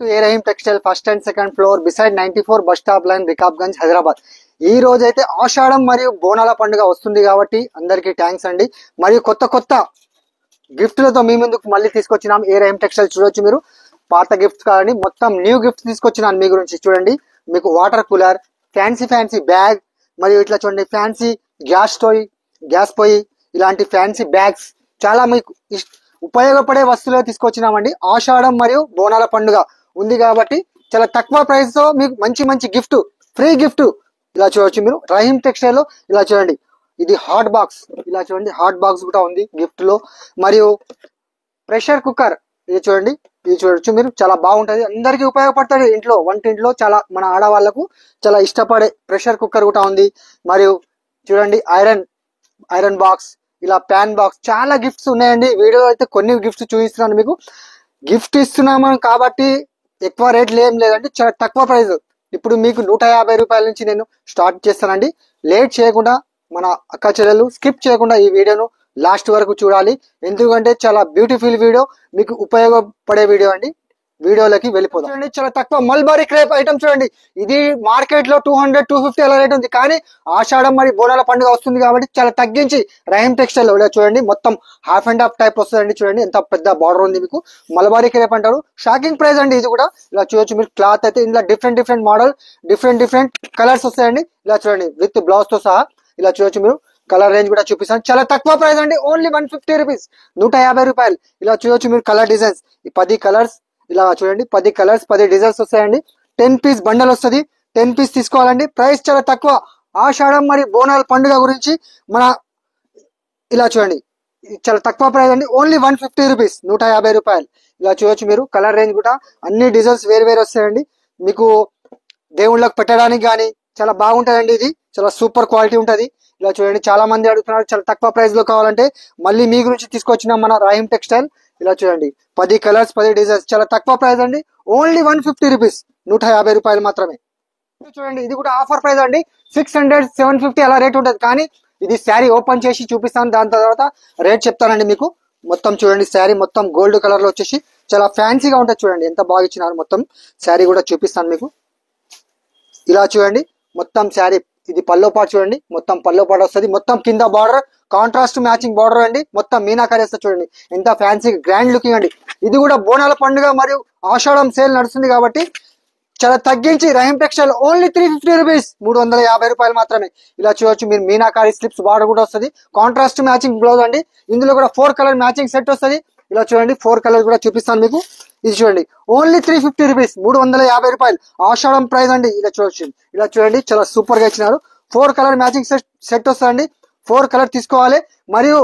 To A Rahim textile first and second floor beside 94 bus stop line Rikabganj Hyderabad. ఈ రోజు అయితే ఆషాఢం మరియు బోనాల పండుగ వస్తుంది కాబట్టి అందరికీ థ్యాంక్స్ అండి. మరియు కొత్త కొత్త గిఫ్ట్లతో మీ ముందుకు మళ్ళీ తీసుకొచ్చినాం. ఏ రహీం టెక్స్టైల్ చూడొచ్చు మీరు. పాత గిఫ్ట్స్ కానీ మొత్తం న్యూ గిఫ్ట్స్ తీసుకొచ్చినాను మీ గురించి. చూడండి, మీకు వాటర్ కూలర్, ఫ్యాన్సీ బ్యాగ్, మరియు ఇట్లా చూడండి ఫ్యాన్సీ గ్యాస్ పొయ్యి ఇలాంటి ఫ్యాన్సీ బ్యాగ్స్ చాలా మీకు ఉపయోగపడే వస్తువులు తీసుకొచ్చినామండి. ఆషాఢం మరియు బోనాల పండుగ ఉంది కాబట్టి చాలా తక్కువ ప్రైస్ తో మీకు మంచి మంచి గిఫ్ట్, ఫ్రీ గిఫ్ట్ ఇలా చూడొచ్చు మీరు రహీం టెక్స్టైల్ లో. ఇలా చూడండి, ఇది హాట్ బాక్స్, ఇలా చూడండి హాట్ బాక్స్ కూడా ఉంది గిఫ్ట్ లో. మరియు ప్రెషర్ కుక్కర్ ఇది చూడండి, ఇది చూడొచ్చు మీరు. చాలా బాగుంటది, అందరికి ఉపయోగపడుతుంది. ఇంట్లో వంటింట్లో చాలా మన ఆడవాళ్లకు చాలా ఇష్టపడే ప్రెషర్ కుక్కర్ కూడా ఉంది. మరియు చూడండి ఐరన్ బాక్స్, ఇలా ప్యాన్ బాక్స్, చాలా గిఫ్ట్స్ ఉన్నాయండి. వీడియో అయితే కొన్ని గిఫ్ట్స్ చూపిస్తున్నాను మీకు. గిఫ్ట్ ఇస్తున్నాము కాబట్టి ఎక్కువ రేట్లు ఏం లేదండి, చాలా తక్కువ ప్రైస్. ఇప్పుడు మీకు 150 రూపాయల నుంచి నేను స్టార్ట్ చేస్తానండి. లేట్ చేయకుండా మన అక్క చెల్లెలు స్కిప్ చేయకుండా ఈ వీడియోను లాస్ట్ వరకు చూడాలి. ఎందుకంటే చాలా బ్యూటిఫుల్ వీడియో, మీకు ఉపయోగపడే వీడియో అండి. వీడియోలోకి వెళ్ళిపోదాం. చూడండి, చాలా తక్కువ మల్బరీ క్రేప్ ఐటమ్ చూడండి. ఇది మార్కెట్ లో 200-250 అలా రేట్ ఉంది. కానీ ఆషాఢం మరి బోనాల పండుగ వస్తుంది కాబట్టి చాలా తగ్గించి రహీం టెక్స్టైల్ లో చూడండి మొత్తం హాఫ్ అండ్ హాఫ్ టైప్ వస్తుందండి. చూడండి ఎంత పెద్ద బార్డర్ ఉంది మీకు. మల్బరీ క్రేప్ అంటారు, షాకింగ్ ప్రైస్ అండి. ఇది కూడా ఇలా చూడొచ్చు మీరు. క్లాత్ అయితే ఇందులో డిఫరెంట్ మోడల్, డిఫరెంట్ కలర్స్ వస్తాయండి. ఇలా చూడండి విత్ బ్లౌజ్ తో సహా ఇలా చూడొచ్చు మీరు. కలర్ రేంజ్ కూడా చూపిస్తాను. చాలా తక్కువ ప్రైస్ అండి, ఓన్లీ 150 రూపీస్, 150 రూపాయలు. ఇలా చూడొచ్చు మీరు. కలర్ డిజైన్స్ ఈ 10 కలర్స్ ఇలా చూడండి, 10 కలర్స్ 10 డిజైన్స్ వస్తాయండి. 10 పీస్ బండల్ వస్తుంది. 10 పీస్ తీసుకోవాలండి. ప్రైస్ చాలా తక్కువ. ఆషాఢం మరి బోనాల పండుగ గురించి మన ఇలా చూడండి చాలా తక్కువ ప్రైస్ అండి, ఓన్లీ 150 రూపీస్, 150 రూపాయలు. ఇలా చూడొచ్చు మీరు. కలర్ రేంజ్ కూడా అన్ని డిజైన్స్ వేరు వస్తాయండి. మీకు దేవుళ్ళకి పెట్టడానికి కానీ చాలా బాగుంటదండి. ఇది చాలా సూపర్ క్వాలిటీ ఉంటది. ఇలా చూడండి, చాలా మంది అడుగుతున్నారు చాలా తక్కువ ప్రైస్ లో కావాలంటే. మళ్ళీ మీ గురించి తీసుకొచ్చిన మన రహీం టెక్స్టైల్. ఇలా చూడండి 10 కలర్స్ 10 డిజైన్స్, చాలా తక్కువ ప్రైస్ అండి, ఓన్లీ 150 రూపీస్, 150 రూపాయలు మాత్రమే. చూడండి, ఇది కూడా ఆఫర్ ప్రైస్ అండి. 600-750 అలా రేట్ ఉంటది. కానీ ఇది శారీ ఓపెన్ చేసి చూపిస్తాను, దాని తర్వాత రేట్ చెప్తానండి మీకు. మొత్తం చూడండి, శారీ మొత్తం గోల్డ్ కలర్ లో వచ్చేసి చాలా ఫ్యాన్సీగా ఉంటుంది. చూడండి ఎంత బాగా ఇచ్చినారు. మొత్తం శారీ కూడా చూపిస్తాను మీకు. ఇలా చూడండి మొత్తం శారీ, ఇది పల్లో పాటు చూడండి, మొత్తం పల్లో పాటు వస్తుంది. మొత్తం కింద బార్డర్ కాంట్రాస్ట్ మ్యాచింగ్ బార్డర్ అండి. మొత్తం మీనాకారి వస్తుంది చూడండి, ఎంత ఫ్యాన్సీ గ్రాండ్ లుకింగ్ అండి. ఇది కూడా బోనాల పండుగ మరియు ఆషాఢం సేల్ నడుస్తుంది కాబట్టి చాలా తగ్గించి రహీం టెక్స్టైల్ ఓన్లీ 350 రూపీస్, 350 రూపాయలు మాత్రమే. ఇలా చూడొచ్చు మీరు. మీనాకారి స్లిప్స్ బార్డర్ కూడా వస్తుంది. కాంట్రాస్ట్ మ్యాచింగ్ బ్లౌజ్ అండి. ఇందులో కూడా 4 కలర్ మ్యాచింగ్ సెట్ వస్తుంది. ఇలా చూడండి 4 కలర్ కూడా చూపిస్తాను మీకు. ఇది చూడండి ఓన్లీ 350 రూపీస్, 350 రూపాయలు ఆషాఢం ప్రైస్ అండి. ఇలా చూడొచ్చు. ఇలా చూడండి చాలా సూపర్ గా ఇచ్చినారు. 4 కలర్ మ్యాచింగ్ సెట్ వస్తుందండి. 4 కలర్ తీసుకోవాలి. మరియు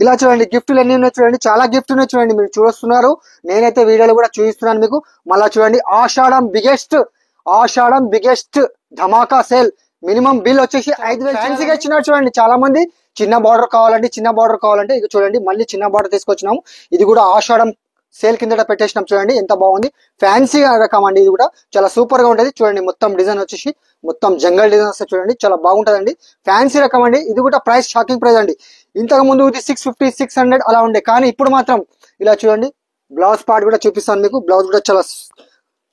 ఇలా చూడండి గిఫ్ట్లు ఎన్ని ఉన్నాయి చూడండి, చాలా గిఫ్ట్ ఉన్నాయి చూడండి. మీరు చూస్తున్నారు, నేనైతే వీడియోలో కూడా చూపిస్తున్నాను మీకు. మళ్ళా చూడండి, ఆషాఢం బిగ్గెస్ట్ ధమాకా సేల్. మినిమం బిల్ వచ్చేసి 5,000 ఫ్యాన్సీగా ఇచ్చినారు చూడండి. చాలా మంది చిన్న బార్డర్ కావాలంటే ఇక చూడండి మళ్ళీ చిన్న బార్డర్ తీసుకొచ్చినాము. ఇది కూడా ఆషాఢం సేల్ కింద పెట్టేసినాం. చూడండి ఎంత బాగుంది, ఫ్యాన్సీ రకం అండి. ఇది కూడా చాలా సూపర్ గా ఉంటది. చూడండి మొత్తం డిజైన్ వచ్చేసి మొత్తం జంగల్ డిజైన్ వస్తే చూడండి, చాలా బాగుంటదండి. ఫ్యాన్సీ రకం అండి. ఇది కూడా ప్రైస్ షాకింగ్ ప్రైస్ అండి. ఇంతకు ముందు ఇది 650-600 అలా ఉండే, కానీ ఇప్పుడు మాత్రం ఇలా చూడండి. బ్లౌజ్ పార్ట్ కూడా చూపిస్తాను మీకు. బ్లౌజ్ కూడా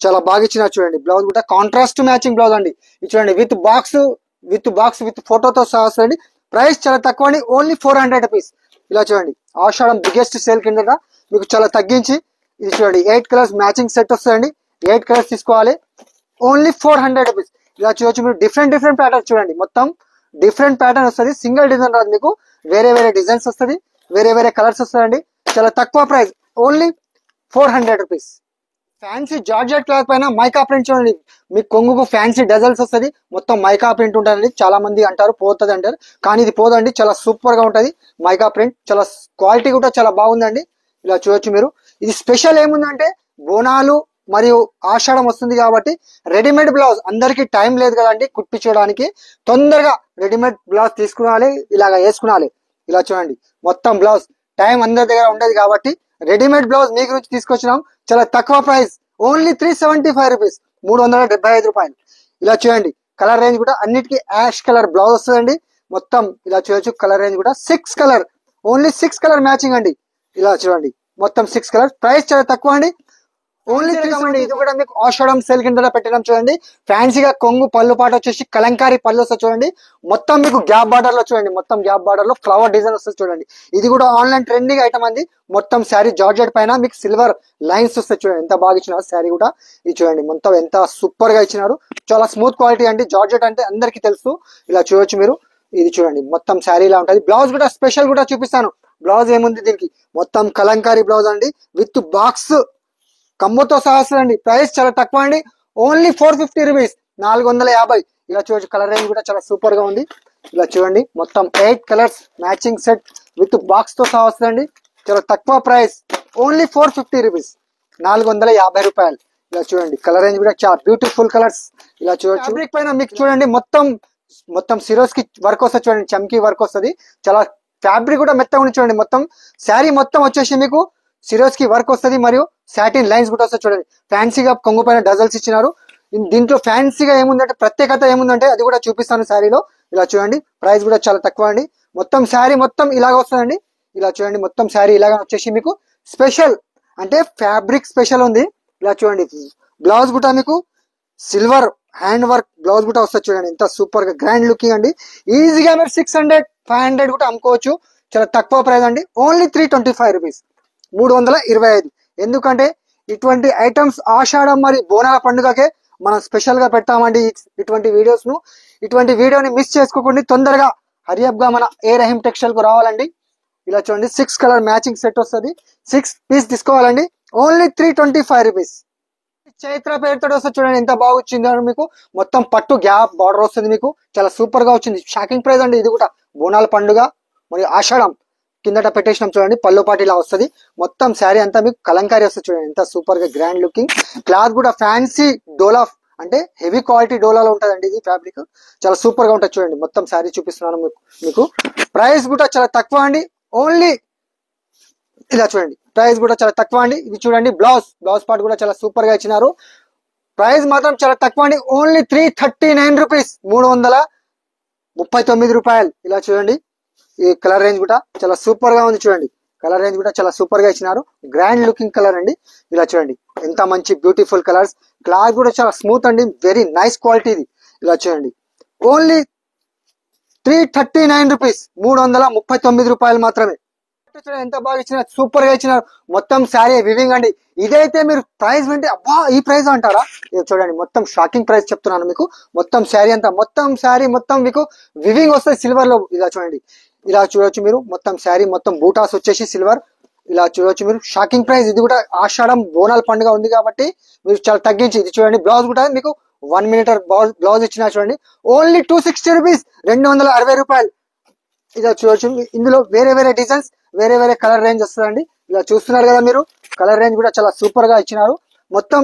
చాలా బాగా ఇచ్చినారు చూడండి. బ్లౌజ్ కూడా కాంట్రాస్ట్ మ్యాచింగ్ బ్లౌజ్ అండి. ఇది చూడండి విత్ బాక్స్ విత్ ఫోటోతో సహా వస్తుంది. ప్రైస్ చాలా తక్కువ అండి, ఓన్లీ 400 రూపీస్. ఇలా చూడండి ఆషాఢం బిగ్గెస్ట్ సేల్ కింద మీకు చాలా తగ్గించి ఇది చూడండి 8 కలర్స్ మ్యాచింగ్ సెట్ వస్తుందండి. 8 కలర్స్ తీసుకోవాలి, ఓన్లీ 400 రూపీస్. ఇలా చూడొచ్చు మీరు. డిఫరెంట్ ప్యాటర్న్స్ చూడండి, మొత్తం డిఫరెంట్ ప్యాటర్న్ వస్తుంది. సింగిల్ డిజైన్ రాదు మీకు, వేరే డిజైన్స్ వస్తుంది, వేరే కలర్స్ వస్తాయండి. చాలా తక్కువ price, only 400 rupees. Fancy georgette cloth పైన మైకా ప్రింట్ చూడండి. మీ కొంగుకు ఫ్యాన్సీ డజల్స్ వస్తుంది. మొత్తం మైకా ప్రింట్ ఉంటుందండి. చాలా మంది అంటారు పోతుంది అంటారు, కానీ ఇది పోదండి. చాలా సూపర్ గా ఉంటది మైకా ప్రింట్. చాలా క్వాలిటీ కూడా చాలా బాగుందండి. ఇలా చూడొచ్చు మీరు. ఇది స్పెషల్ ఏముందంటే బోనాలు మరియు ఆషాఢం వస్తుంది కాబట్టి రెడీమేడ్ బ్లౌజ్, అందరికి టైం లేదు కదండి కుట్టించడానికి. తొందరగా రెడీమేడ్ బ్లౌజ్ తీసుకురావాలి, ఇలాగ వేసుకునాలి. ఇలా చూడండి మొత్తం బ్లౌజ్, టైం అందరి దగ్గర ఉండదు కాబట్టి రెడీమేడ్ బ్లౌజ్ మీ గురించి తీసుకొచ్చినాం. చాలా తక్కువ ప్రైస్, ఓన్లీ 375 రూపీస్, 375 రూపాయలు. ఇలా చూడండి కలర్ రేంజ్ కూడా అన్నిటికీ యాష్ కలర్ బ్లౌజ్ వస్తుందండి. మొత్తం ఇలా చూడొచ్చు. కలర్ రేంజ్ కూడా 6 కలర్, ఓన్లీ 6 కలర్ మ్యాచింగ్ అండి. ఇలా చూడండి మొత్తం 6 కలర్. ప్రైస్ చాలా తక్కువ అండి, ఓన్లీ అండి. ఇది కూడా మీకు ఆషాఢం సేల్ కింద పెట్టడం చూడండి. ఫ్యాన్సీగా కొంగు పళ్ళు పాట వచ్చేసి కలంకారీ పళ్ళు వస్తుంది చూడండి. మొత్తం మీకు గ్యాప్ బార్డర్ లో చూడండి, మొత్తం గ్యాప్ బార్డర్ లో ఫ్లవర్ డిజైన్ వస్తుంది చూడండి. ఇది కూడా ఆన్లైన్ ట్రెండింగ్ ఐటమ్ అండి. మొత్తం శారీ జార్జెట్ పైన మీకు సిల్వర్ లైన్స్ వస్తాయి చూడండి. ఎంత బాగా ఇచ్చినారు శారీ కూడా. ఇది చూడండి మొత్తం ఎంత సూపర్ గా ఇచ్చినారు. చాలా స్మూత్ క్వాలిటీ అండి. జార్జెట్ అంటే అందరికి తెలుసు. ఇలా చూడొచ్చు మీరు. ఇది చూడండి మొత్తం శారీ ఇలా ఉంటుంది. బ్లౌజ్ కూడా స్పెషల్ కూడా చూపిస్తాను. బ్లౌజ్ ఏముంది దీనికి, మొత్తం కలంకారీ బ్లౌజ్ అండి విత్ బాక్స్ కమ్మతో సహా అండి. ప్రైస్ చాలా తక్కువ అండి, ఓన్లీ 450 రూపీస్, 450. ఇలా చూడొచ్చు. కలర్ రేంజ్ కూడా చాలా సూపర్ గా ఉంది. ఇలా చూడండి మొత్తం 8 colours matching set with box తో సహా వస్తుందండి. చాలా తక్కువ ప్రైస్, ఓన్లీ 450 రూపీస్, 450 రూపాయలు. ఇలా చూడండి కలర్ రేంజ్ కూడా చాలా బ్యూటిఫుల్ కలర్స్. ఇలా చూడొచ్చు. ఫ్యాబ్రిక్ పైన మీకు చూడండి మొత్తం సిరోస్ కి వర్క్ వస్తుంది చూడండి, చమ్కీ వర్క్ వస్తుంది. చాలా ఫ్యాబ్రిక్ కూడా మెత్తగా ఉంది చూడండి. మొత్తం శారీ మొత్తం వచ్చేసి మీకు సిరోస్ కి వర్క్ వస్తుంది మరియు సాటిన్ లైన్స్ కూడా వస్తాయి చూడండి. ఫ్యాన్సీగా కొంగు పైన డజల్స్ ఇచ్చినారు. దీంట్లో ఫ్యాన్సీగా ఏముందంటే ప్రత్యేకత ఏముందంటే అది కూడా చూపిస్తాను శారీలో. ఇలా చూడండి ప్రైస్ కూడా చాలా తక్కువ అండి. మొత్తం శారీ మొత్తం ఇలాగ వస్తుందండి. ఇలా చూడండి మొత్తం శారీ ఇలాగ వచ్చేసి మీకు స్పెషల్ అంటే ఫ్యాబ్రిక్ స్పెషల్ ఉంది. ఇలా చూడండి బ్లౌజ్ కూడా మీకు సిల్వర్ హ్యాండ్ వర్క్ బ్లౌజ్ కూడా వస్తుంది చూడండి. ఎంత సూపర్ గా గ్రాండ్ లుకింగ్ అండి. ఈజీగా మీరు 600, 500 కూడా అమ్ముకోవచ్చు. చాలా తక్కువ ప్రైస్ అండి, ఓన్లీ 325 రూపీస్, 325. ఎందుకంటే ఇటువంటి ఐటమ్స్ ఆషాఢం మరి బోనాల పండుగకే మనం స్పెషల్ గా పెడతామండి ఇటువంటి వీడియోస్ ను. ఇటువంటి వీడియోని మిస్ చేసుకోకుండా తొందరగా హరియప్ గా మన ఏ రహీం టెక్స్టైల్ కు రావాలండి. ఇలా చూడండి 6 కలర్ మ్యాచింగ్ సెట్ వస్తుంది. 6 పీస్ తీసుకోవాలండి, ఓన్లీ 325 రూపీస్. చైత్ర పేరుతో వస్తుంది చూడండి. ఎంత బాగా వచ్చింది మీకు. మొత్తం పట్టు గ్యాప్ బార్డర్ వస్తుంది మీకు. చాలా సూపర్ గా వచ్చింది. షాకింగ్ ప్రైస్ అండి. ఇది కూడా బోనాల పండుగ మరియు ఆషాఢం కిందట పెట్టేసినాం చూడండి. పళ్ళు పాటు ఇలా వస్తుంది. మొత్తం శారీ అంతా మీకు కలంకారీ వస్తుంది చూడండి. ఎంత సూపర్ గా గ్రాండ్ లుకింగ్. క్లాత్ కూడా ఫ్యాన్సీ డోలా అంటే హెవీ క్వాలిటీ డోలాలో ఉంటదండి. ఇది ఫ్యాబ్రిక్ చాలా సూపర్ గా ఉంటుంది చూడండి. మొత్తం శారీ చూపిస్తున్నాను మీకు. ప్రైస్ కూడా చాలా తక్కువ అండి, ఓన్లీ ఇలా చూడండి ప్రైస్ కూడా చాలా తక్కువ అండి. ఇది చూడండి బ్లౌజ్ పార్ట్ కూడా చాలా సూపర్ గా ఇచ్చినారు. ప్రైస్ మాత్రం చాలా తక్కువ అండి, ఓన్లీ 339 రూపీస్, 339 రూపాయలు. ఇలా చూడండి ఈ కలర్ రేంజ్ కూడా చాలా సూపర్ గా ఉంది చూడండి. కలర్ రేంజ్ కూడా చాలా సూపర్ గా ఇచ్చినారు. గ్రాండ్ లుకింగ్ కలర్ అండి. ఇలా చూడండి ఎంత మంచి బ్యూటిఫుల్ కలర్స్. క్లాత్ కూడా చాలా స్మూత్ అండి, వెరీ నైస్ క్వాలిటీ ఇది. ఇలా చూడండి ఓన్లీ 339 రూపీస్, 339 రూపాయలు మాత్రమే. ఎంత బాగా ఇచ్చినారు, సూపర్ గా ఇచ్చినారు. మొత్తం శారీ వివింగ్ అండి. ఇదైతే మీరు ప్రైస్ వింటే అబ్బా ఈ ప్రైస్ అంటారా. ఇది చూడండి మొత్తం షాకింగ్ ప్రైస్ చెప్తున్నాను మీకు. మొత్తం శారీ అంతా మొత్తం శారీ మొత్తం మీకు వివింగ్ వస్తుంది సిల్వర్ లో. ఇలా చూడండి ఇలా చూడొచ్చు మీరు. మొత్తం శారీ మొత్తం బూటాస్ వచ్చేసి సిల్వర్. ఇలా చూడొచ్చు మీరు. Shocking price. ఇది కూడా ఆషాఢం బోనాల పండుగ ఉంది కాబట్టి మీరు చాలా తగ్గించి. ఇది చూడండి బ్లౌజ్ కూడా మీకు 1 మీటర్ బ్లౌజ్ ఇచ్చినా చూడండి, ఓన్లీ 260 రూపీస్, 260 రూపాయలు. ఇలా చూడొచ్చు. ఇందులో వేరే వేరే డిజైన్స్ వేరే వేరే కలర్ రేంజ్ వస్తుందండి. ఇలా చూస్తున్నారు కదా మీరు. కలర్ రేంజ్ కూడా చాలా సూపర్ గా ఇచ్చినారు. మొత్తం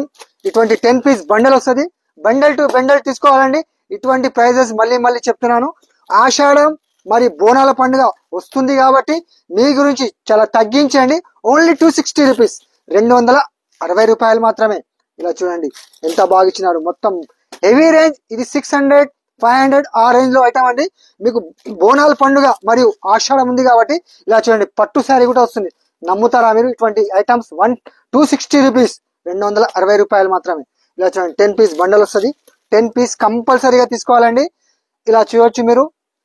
ఇటువంటి 10 పీస్ బండల్ వస్తుంది. బండల్ టు బండల్ తీసుకోవాలండి. ఇటువంటి ప్రైజెస్ మళ్ళీ చెప్తున్నాను. ఆషాఢం మరి బోనాల పండుగ వస్తుంది కాబట్టి మీ గురించి చాలా తగ్గించండి, ఓన్లీ 260 రూపీస్, 260 రూపాయలు మాత్రమే. ఇలా చూడండి ఎంత బాగా ఇచ్చినారు. మొత్తం హెవీ రేంజ్. ఇది 600, 500 ఆ రేంజ్ లో ఐటమ్ అండి. మీకు బోనాల పండుగ మరియు ఆషాఢం ఉంది కాబట్టి ఇలా చూడండి పట్టు శారీ కూడా వస్తుంది. నమ్ముతారా మీరు. ఇటువంటి ఐటమ్స్ 260 రూపీస్, 260 రూపాయలు మాత్రమే. ఇలా చూడండి 10 పీస్ బండల్ వస్తుంది. 10 పీస్ కంపల్సరీగా తీసుకోవాలండి. ఇలా చూడొచ్చు మీరు.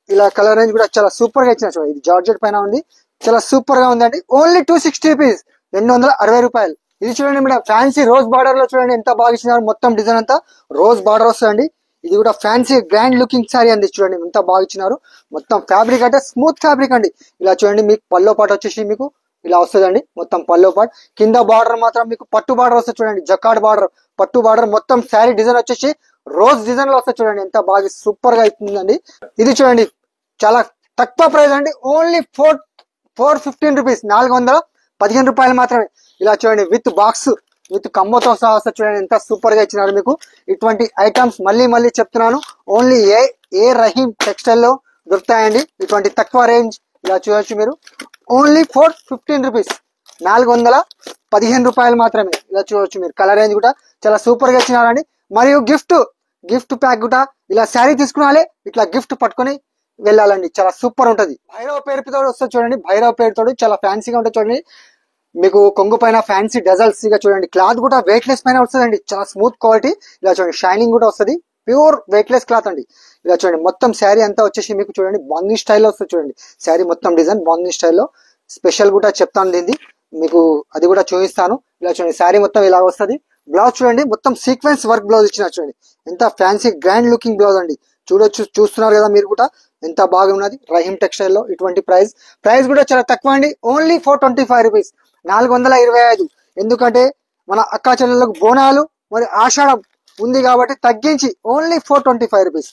ఇలా కలర్ రేంజ్ కూడా చాలా సూపర్ గా ఇచ్చిన చూడండి. ఇది జార్జెట్ పైన ఉంది, చాలా సూపర్ గా ఉందండి. ఓన్లీ 260 రూపీస్, 260 రూపాయలు. ఇది చూడండి మేడం ఫ్యాన్సీ రోజ్ బార్డర్ లో చూడండి ఎంత బాగా ఇచ్చినారు. మొత్తం డిజైన్ అంతా రోజ్ బార్డర్ వస్తుందండి. ఇది కూడా ఫ్యాన్సీ గ్రాండ్ లుకింగ్ సారీ అండి. చూడండి ఎంత బాగా ఇచ్చినారు. మొత్తం ఫ్యాబ్రిక్ అంటే స్మూత్ ఫ్యాబ్రిక్ అండి. ఇలా చూడండి మీకు పల్లో పాటు వచ్చేసి మీకు ఇలా వస్తుందండి. మొత్తం పల్లో పాటు కింద బార్డర్ మాత్రం మీకు పట్టు బార్డర్ వస్తుంది చూడండి. జకాడ్ బార్డర్, పట్టు బార్డర్. మొత్తం శారీ డిజైన్ వచ్చేసి రోజ్ డిజైన్ లో వస్తుంది చూడండి. ఎంత బాగా సూపర్ గా అవుతుందండి. ఇది చూడండి చాలా తక్కువ ప్రైస్ అండి, ఓన్లీ 415 రూపీస్, 415 రూపాయలు మాత్రమే. ఇలా చూడండి విత్ బాక్స్ విత్ కమ్మతో సహా వస్తుంది చూడండి. ఎంత సూపర్ గా ఇచ్చినారు మీకు. ఇటువంటి ఐటమ్స్ మళ్ళీ చెప్తున్నాను, ఓన్లీ ఏ రహీం టెక్స్టైల్ లో దొరుకుతాయండి ఇటువంటి తక్కువ రేంజ్. ఇలా చూడొచ్చు మీరు. ఓన్లీ 415 రూపీస్, 415 రూపాయలు మాత్రమే. ఇలా చూడొచ్చు మీరు. కలర్ రేంజ్ కూడా చాలా సూపర్ గా ఇచ్చినారండి. మరియు గిఫ్ట్ ప్యాక్ కూడా ఇలా శారీ తీసుకున్నాలే ఇట్లా గిఫ్ట్ పట్టుకొని వెళ్ళాలండి. చాలా సూపర్ ఉంటది. భైరవ పేరుతో వస్తుంది చూడండి. భైరవ పేరుతో చాలా ఫ్యాన్సీగా ఉంటుంది చూడండి. మీకు కొంగు పైన ఫ్యాన్సీ డజల్స్ ఇక చూడండి, క్లాత్ కూడా వెయిట్ లెస్ పైన వస్తుందండి, చాలా స్మూత్ క్వాలిటీ. ఇలా చూడండి షైనింగ్ కూడా వస్తుంది, ప్యూర్ వెయిట్ లెస్ క్లాత్ అండి. ఇలా చూడండి మొత్తం శారీ అంతా వచ్చేసి మీకు చూడండి బాందీ స్టైల్లో వస్తుంది. చూడండి శారీ మొత్తం డిజైన్ బాందీ స్టైల్లో. స్పెషల్ కూడా చెప్తాను దీన్ని మీకు, అది కూడా చూపిస్తాను. ఇలా చూడండి శారీ మొత్తం ఇలా వస్తుంది. బ్లౌజ్ చూడండి మొత్తం సీక్వెన్స్ వర్క్ బ్లౌజ్ ఇచ్చిన, చూడండి ఎంత ఫ్యాన్సీ గ్రాండ్ లుకింగ్ బ్లౌజ్ అండి. చూస్తున్నారు కదా మీరు కూడా ఎంత బాగున్నది. రహీం టెక్స్టైల్ లో ఇటువంటి ప్రైస్ కూడా చాలా తక్కువ అండి, ఓన్లీ 425 రూపీస్, 425. ఎందుకంటే మన అక్కా చెల్లెళ్ళకు బోనాలు మరి ఆషాఢం ఉంది కాబట్టి తగ్గించి ఓన్లీ 425 రూపీస్.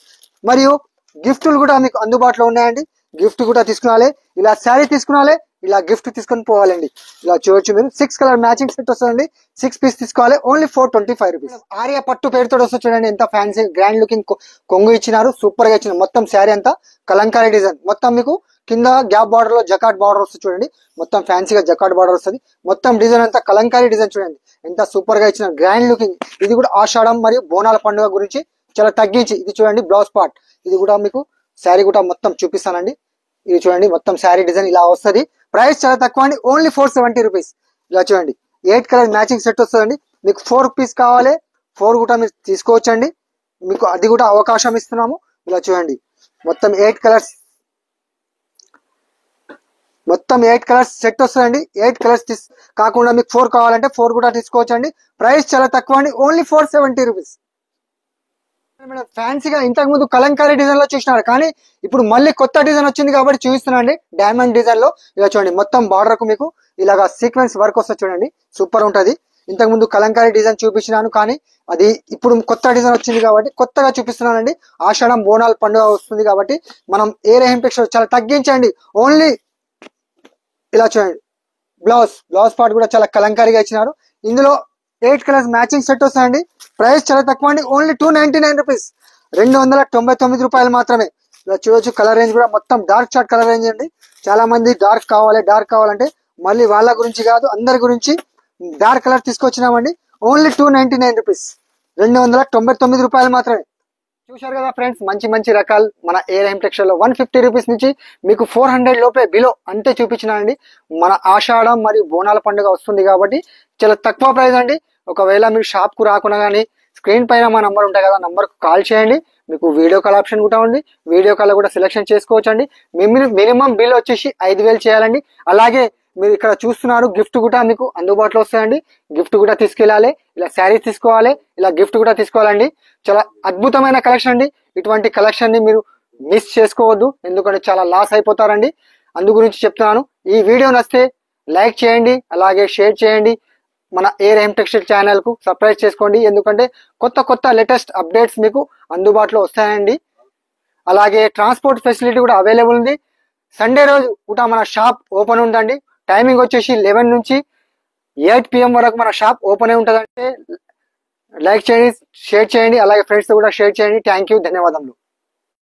మరియు గిఫ్ట్లు కూడా మీకు అందుబాటులో ఉన్నాయండి. గిఫ్ట్ కూడా తీసుకునాలే, ఇలా శారీ తీసుకునాలే, ఇలా గిఫ్ట్ తీసుకొని పోవాలండి. ఇలా చూడొచ్చు మీరు, 6 కలర్ మ్యాచింగ్ సెట్ వస్తుందండి, 6 పీస్ తీసుకోవాలి, ఓన్లీ 425 రూపీస్. ఆర్య పట్టు పేరుతో వస్తుంది చూడండి, ఎంత ఫ్యాన్సీ గ్రాండ్ లుకింగ్ కొంగు ఇచ్చినారు, సూపర్ గా ఇచ్చినారు. మొత్తం శారీ అంతా కలంకారీ డిజైన్, మొత్తం మీకు కింద గ్యాప్ బార్డర్ లో జకాట్ బార్డర్ వస్తుంది చూడండి, మొత్తం ఫ్యాన్సీగా జకాట్ బార్డర్ వస్తుంది. మొత్తం డిజైన్ అంతా కలంకారీ డిజైన్ చూడండి, ఎంత సూపర్ గా ఇచ్చిన గ్రాండ్ లుకింగ్. ఇది కూడా ఆషాఢం మరియు బోనాల పండుగ గురించి చాలా తగ్గించి. ఇది చూడండి బ్లౌజ్ పార్ట్, ఇది కూడా మీకు శారీ కూడా మొత్తం చూపిస్తానండి. ఇది చూడండి మొత్తం శారీ డిజైన్ ఇలా వస్తుంది. ప్రైస్ చాలా తక్కువ అండి, ఓన్లీ 470 రూపీస్. ఇలా చూడండి 8 కలర్ మ్యాచింగ్ సెట్ వస్తుందండి. మీకు 4 పీస్ కావాలి, 4 కూడా మీరు తీసుకోవచ్చండి, మీకు అది కూడా అవకాశం ఇస్తున్నాము. ఇలా చూడండి మొత్తం 8 కలర్స్ సెట్ వస్తుందండి. 8 కలర్స్ కాకుండా మీకు 4 కావాలంటే 4 కూడా తీసుకోవచ్చండి. ప్రైస్ చాలా తక్కువ అండి, ఓన్లీ 470 రూపీస్. ఫ్యాన్సీగా ఇంతకు ముందు కలంకారీ డిజైన్ లో చూసినారు, కానీ ఇప్పుడు మళ్ళీ కొత్త డిజైన్ వచ్చింది కాబట్టి చూపిస్తున్నాండి. డైమండ్ డిజైన్ లో ఇలా చూడండి మొత్తం బార్డర్ కు మీకు ఇలాగా సీక్వెన్స్ వర్క్ వస్తుంది చూడండి, సూపర్ ఉంటది. ఇంతకు ముందు కలంకారీ డిజైన్ చూపించినాను, కానీ అది ఇప్పుడు కొత్త డిజైన్ వచ్చింది కాబట్టి కొత్తగా చూపిస్తున్నానండి. ఆషాఢం బోనాల పండుగ వస్తుంది కాబట్టి మనం ఏ రేహం టెక్స్టైల్ చాలా తగ్గించండి. ఓన్లీ ఇలా చూడండి బ్లౌజ్ పార్ట్ కూడా చాలా కలంకారీగా ఇచ్చినారు. ఇందులో 8 కలర్స్ మ్యాచింగ్ సెట్ వస్తాయండి. ప్రైస్ చాలా తక్కువ అండి, ఓన్లీ 299 రూపీస్, 299 రూపాయలు మాత్రమే. ఇలా చూడొచ్చు కలర్ రేంజ్ కూడా మొత్తం డార్క్ చార్ట్ కలర్ రేంజ్ అండి. చాలా మంది డార్క్ కావాలంటే మళ్ళీ వాళ్ళ గురించి కాదు, అందరి గురించి డార్క్ కలర్ తీసుకొచ్చినామండి. ఓన్లీ 299 రూపీస్, 299 రూపాయలు మాత్రమే. చూశారు కదా ఫ్రెండ్స్, మంచి రకాలు మన ఏఆర్ఎం టెక్స్టైల్ లో 150 రూపీస్ నుంచి మీకు 400 లోపే బిలో అంతే చూపించినానండి. మన ఆషాఢం మరియు బోనాల పండుగ వస్తుంది కాబట్టి చాలా తక్కువ ప్రైస్ అండి. ఒకవేళ మీరు షాప్ కు రాకుండా కానీ స్క్రీన్ పైన మా నంబర్ ఉంటాయి కదా, నంబర్ కు కాల్ చేయండి. మీకు వీడియో కాల్ ఆప్షన్ కూడా ఉంది, వీడియో కాల్ కూడా సెలెక్షన్ చేసుకోవచ్చు అండి. మినిమం బిల్ వచ్చేసి 5,000 చేయాలండి. అలాగే మీరు ఇక్కడ చూస్తున్నారు గిఫ్ట్ కూడా మీకు అందుబాటులో వస్తాయండి. గిఫ్ట్ కూడా తీసుకెళ్ళాలి, ఇలా శారీ తీసుకోవాలి, ఇలా గిఫ్ట్ కూడా తీసుకోవాలండి. చాలా అద్భుతమైన కలెక్షన్ అండి. ఇటువంటి కలెక్షన్ ని మీరు మిస్ చేసుకోవద్దు, ఎందుకంటే చాలా లాస్ అయిపోతారండి. అందు గురించి చెప్తున్నాను. ఈ వీడియో నచ్చితే లైక్ చేయండి, అలాగే షేర్ చేయండి. మన ఏఆర్ఎం టెక్స్టైల్ ఛానల్ కు సబ్స్క్రైబ్ చేసుకోండి, ఎందుకంటే కొత్త లేటెస్ట్ అప్డేట్స్ మీకు అందుబాటులో వస్తాయండి. అలాగే ట్రాన్స్పోర్ట్ ఫెసిలిటీ కూడా అవైలబుల్ ఉంది. సండే రోజు కూడా మన షాప్ ఓపెన్ ఉందండి. టైమింగ్ వచ్చేసి 11 నుంచి 8 PM వరకు మన షాప్ ఓపెన్ అయి ఉంటుందంటే లైక్ చేయండి, షేర్ చేయండి, అలాగే ఫ్రెండ్స్ తో కూడా షేర్ చేయండి. థ్యాంక్ యూ, ధన్యవాదములు.